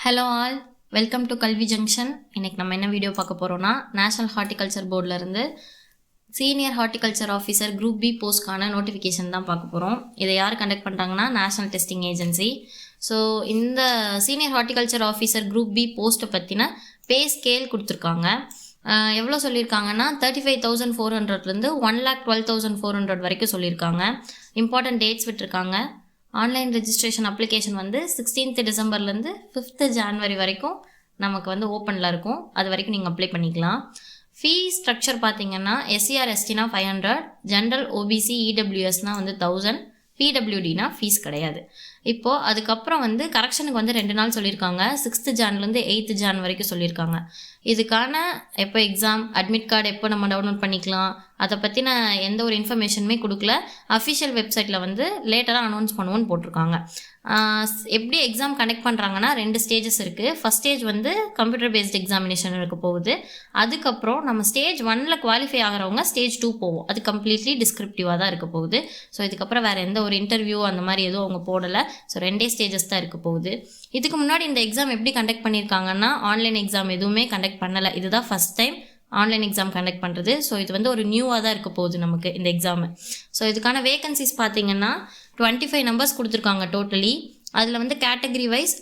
Hello all, welcome to Kalvi junction. இன்றைக்கி நம்ம என்ன வீடியோ பார்க்க போகிறோன்னா, நேஷ்னல் ஹார்டிகல்ச்சர் போர்டிலேருந்து senior horticulture officer group B போஸ்ட்கான நோட்டிஃபிகேஷன் தான் பார்க்க போகிறோம். இதை யார் கண்டக்ட் பண்ணுறாங்கன்னா நேஷ்னல் டெஸ்டிங் ஏஜென்சி. ஸோ இந்த senior horticulture officer group B போஸ்ட்டை பற்றின பே ஸ்கேல் கொடுத்துருக்காங்க. எவ்வளோ சொல்லியிருக்காங்கன்னா 35,400லேருந்து 1,12,400 வரைக்கும் சொல்லியிருக்காங்க. இம்பார்ட்டன்ட் டேட்ஸ் விட்டுருக்காங்க. ஆன்லைன் ரெஜிஸ்ட்ரேஷன் அப்ளிகேஷன் வந்து 16th டிசம்பர்லேருந்து 5th ஜான்வரி வரைக்கும் நமக்கு ஓப்பனில் இருக்கும். அது வரைக்கும் நீங்கள் அப்ளை பண்ணிக்கலாம். ஃபீஸ் ஸ்ட்ரக்சர் பார்த்தீங்கன்னா SCR/STனா 500, ஜென்ரல் OBC EWSனா 1000, PWDனா ஃபீஸ் கிடையாது. இப்போது அதுக்கப்புறம் கரெக்ஷனுக்கு 2 நாள் சொல்லியிருக்காங்க. 6th ஜான்லேருந்து 8th ஜான் வரைக்கும் சொல்லியிருக்காங்க. இதுக்கான எப்போ எக்ஸாம், அட்மிட் கார்டு எப்போ நம்ம டவுன்லோட் பண்ணிக்கலாம், அதை பற்றின எந்த ஒரு இன்ஃபர்மேஷனுமே கொடுக்கல. அஃபிஷியல் வெப்சைட்டில் லேட்டராக அனௌன்ஸ் பண்ணுவோன்னு போட்டிருக்காங்க. எப்படி எக்ஸாம் கண்டக்ட் பண்ணுறாங்கன்னா 2 ஸ்டேஜஸ் இருக்குது. First stage computer based examination இருக்க போகுது. அதுக்கப்புறம் நம்ம ஸ்டேஜ் 1ல் குவாலிஃபை ஆகிறவங்க ஸ்டேஜ் 2 போவோம். அது கம்ப்ளீட்லி டிஸ்கிரிப்டிவாக தான் இருக்க போகுது. ஸோ இதுக்கப்புறம் வேறு எந்த ஒரு இன்டர்வியூ அந்த மாதிரி எதுவும் அவங்க போடலை. ஸோ 2 ஸ்டேஜஸ் தான் இருக்க போகுது. இதுக்கு முன்னாடி இந்த எக்ஸாம் எப்படி கண்டக்ட் பண்ணியிருக்காங்கன்னா ஆன்லைன் எக்ஸாம் எதுவுமே கண்டக்ட் பண்ணலை. இதுதான் first time online exam conduct பண்ணுறது. ஸோ இது ஒரு நியூவாக தான் இருக்க போகுது நமக்கு இந்த எக்ஸாமு. ஸோ இதுக்கான வேகன்சிஸ் பார்த்தீங்கன்னா 25 நம்பர்ஸ் கொடுத்துருக்காங்க டோட்டலி. அதில் கேட்டகரி வைஸ்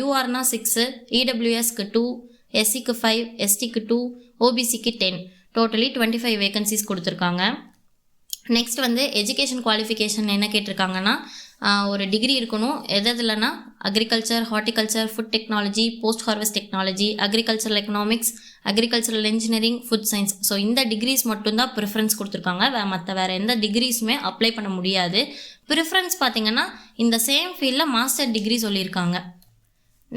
URனா 6, EWSக்கு 2, SCக்கு 5, STக்கு 2, OBCக்கு 10, டோட்டலி 25 வேகன்சிஸ் கொடுத்துருக்காங்க. நெக்ஸ்ட் எஜுகேஷன் குவாலிஃபிகேஷன் என்ன கேட்டிருக்காங்கன்னா ஒரு டிகிரி இருக்கணும். எதுலன்னா agriculture, horticulture, food technology, post harvest technology, agricultural economics, agricultural engineering, food science. So இந்த டிகிரிஸ் மட்டும்தான் ப்ரிஃபரன்ஸ் கொடுத்துருக்காங்க. வேறு எந்த டிகிரிஸுமே அப்ளை பண்ண முடியாது. ப்ரிஃபரன்ஸ் பார்த்திங்கன்னா இந்த சேம் ஃபீல்டில் மாஸ்டர் டிகிரி சொல்லியிருக்காங்க.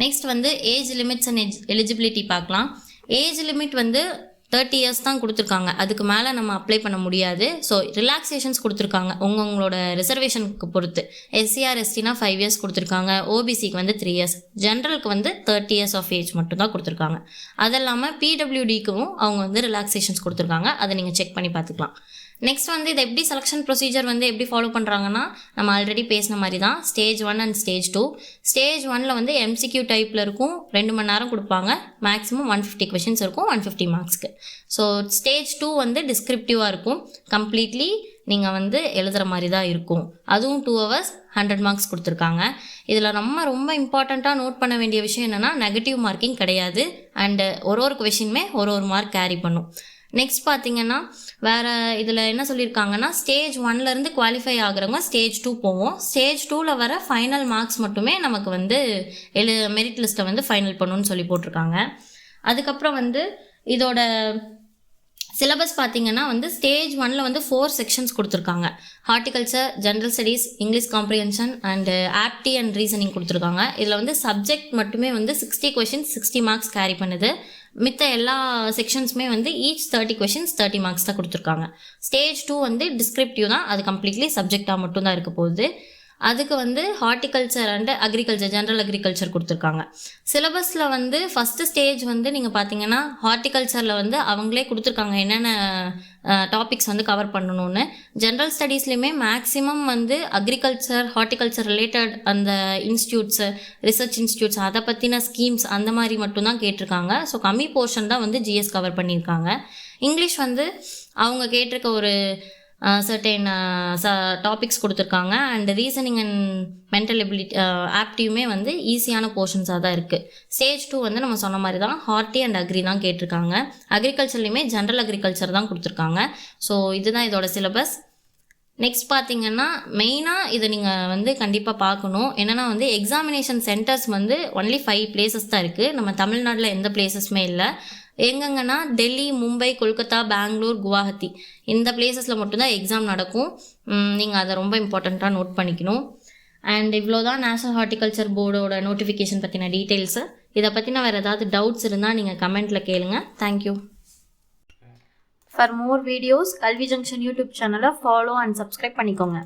Next age limits and eligibility பார்க்கலாம். ஏஜ் லிமிட் 30 years தான் கொடுத்துருக்காங்க. அதுக்கு மேலே நம்ம அப்ளை பண்ண முடியாது. ஸோ ரிலாக்ஸேஷன்ஸ் கொடுத்துருக்காங்க உங்களோட ரிசர்வேஷனுக்கு பொறுத்து. SCR/STனா 5 years கொடுத்துருக்காங்க. OBCக்கு 3 years, ஜென்ரலுக்கு 30 years ஆஃப் ஏஜ் மட்டும்தான் கொடுத்துருக்காங்க. அது இல்லாமல் PWDக்கும் அவங்க ரிலாக்ஸேஷன்ஸ் கொடுத்துருக்காங்க. அதை நீங்கள் செக் பண்ணி பார்த்துக்கலாம். நெக்ஸ்ட் இதை எப்படி செலெக்ஷன் ப்ரொசீஜர் எப்படி ஃபாலோ பண்ணுறாங்கன்னா நம்ம ஆல்ரெடி பேசின மாதிரி தான். Stage 1 and stage 2. ஸ்டேஜ் 1ல் MCQ டைப்பில் இருக்கும். 2 மணி நேரம் கொடுப்பாங்க. மேக்ஸிமம் 150 கொஷின்ஸ் இருக்கும், 150 மார்க்ஸ்க்கு. ஸோ ஸ்டேஜ் 2 டிஸ்கிரிப்டிவாக இருக்கும். கம்ப்ளீட்லி நீங்கள் எழுதுகிற மாதிரி தான் இருக்கும். அதுவும் 2 hours 100 மார்க்ஸ் கொடுத்துருக்காங்க. இதில் நம்ம ரொம்ப இம்பார்ட்டண்ட்டாக நோட் பண்ண வேண்டிய விஷயம் என்னென்னா நெகட்டிவ் மார்க்கிங் கிடையாது. அண்டு ஒரு கொஷினுமே ஒரு மார்க் கேரி பண்ணும். நெக்ஸ்ட் பார்த்தீங்கன்னா வேறு இதில் என்ன சொல்லியிருக்காங்கன்னா ஸ்டேஜ் 1லேருந்து குவாலிஃபை ஆகிறவங்க ஸ்டேஜ் 2 போவோம். ஸ்டேஜ் 2ல் வர ஃபைனல் மார்க்ஸ் மட்டுமே நமக்கு மெரிட் லிஸ்ட்டை ஃபைனல் பண்ணணும்னு சொல்லி போட்டிருக்காங்க. அதுக்கப்புறம் இதோட சிலபஸ் பார்த்தீங்கன்னா ஸ்டேஜ் 1ல் 4 செக்ஷன்ஸ் கொடுத்துருக்காங்க. Horticulture, general studies, English comprehension and aptitude and reasoning கொடுத்துருக்காங்க. இதில் சப்ஜெக்ட் மட்டுமே 60 கொஷின்ஸ் 60 மார்க்ஸ் கேரி பண்ணுது. மித்த எல்லா செக்ஷன்ஸுமே ஈச் 30 கொஷின்ஸ் 30 மார்க்ஸ் தான் கொடுத்துருக்காங்க. ஸ்டேஜ் 2 டிஸ்கிரிப்டிவ் தான். அது கம்ப்ளீட்லி சப்ஜெக்டாக மட்டும்தான் இருக்க போகுது. அதுக்கு horticulture and agriculture, general agriculture கொடுத்துருக்காங்க. சிலபஸில் ஃபஸ்ட்டு ஸ்டேஜ் நீங்கள் பார்த்தீங்கன்னா ஹார்டிகல்ச்சரில் அவங்களே கொடுத்துருக்காங்க என்னென்ன டாபிக்ஸ் கவர் பண்ணணும்னு. ஜென்ரல் ஸ்டடீஸ்லேயுமே மேக்ஸிமம் அக்ரிகல்ச்சர், ஹார்டிகல்ச்சர் ரிலேட்டட் அந்த இன்ஸ்டியூட்ஸு, ரிசர்ச் இன்ஸ்டியூட்ஸ், அதை பற்றின ஸ்கீம்ஸ் அந்த மாதிரி மட்டும்தான் கேட்டிருக்காங்க. ஸோ கம்மி போர்ஷன் தான் GS கவர் பண்ணியிருக்காங்க. இங்கிலீஷ் அவங்க கேட்டிருக்க ஒரு சர்டைன் டாபிக்ஸ் கொடுத்துருக்காங்க. And reasoning and mental ability ஆப்டியுமே ஈஸியான போர்ஷன்ஸாக தான் இருக்குது. ஸ்டேஜ் 2 நம்ம சொன்ன மாதிரி தான் ஹார்ட்டி அண்ட் அக்ரி தான் கேட்டிருக்காங்க. அக்ரிகல்ச்சர்லேயுமே ஜென்ரல் அக்ரிகல்ச்சர் தான் கொடுத்துருக்காங்க. ஸோ இதுதான் இதோட சிலபஸ். நெக்ஸ்ட் பார்த்தீங்கன்னா மெயினாக இதை நீங்கள் கண்டிப்பாக பார்க்கணும். என்னென்னா எக்ஸாமினேஷன் சென்டர்ஸ் ஒன்லி 5 places தான் இருக்குது. நம்ம தமிழ்நாட்டில் எந்த பிளேசஸுமே இல்லை. எங்கெங்கன்னா டெல்லி, மும்பை, கொல்கத்தா, பெங்களூர், குவாஹாத்தி இந்த பிளேசஸில் மட்டும்தான் எக்ஸாம் நடக்கும். நீங்கள் அதை ரொம்ப இம்பார்ட்டண்ட்டாக நோட் பண்ணிக்கணும். அண்ட் இவ்வளோ தான் நேஷ்னல் ஹார்டிகல்ச்சர் போர்டோட நோட்டிஃபிகேஷன் பற்றின டீட்டெயில்ஸு. இதை பற்றின வேறு ஏதாவது டவுட்ஸ் இருந்தால் நீங்கள் கமெண்ட்டில் கேளுங்க. தேங்க்யூ. ஃபார் மோர் வீடியோஸ் கல்வி ஜங்ஷன் யூடியூப் சேனலை ஃபாலோ அண்ட் சப்ஸ்கிரைப் பண்ணிக்கோங்க.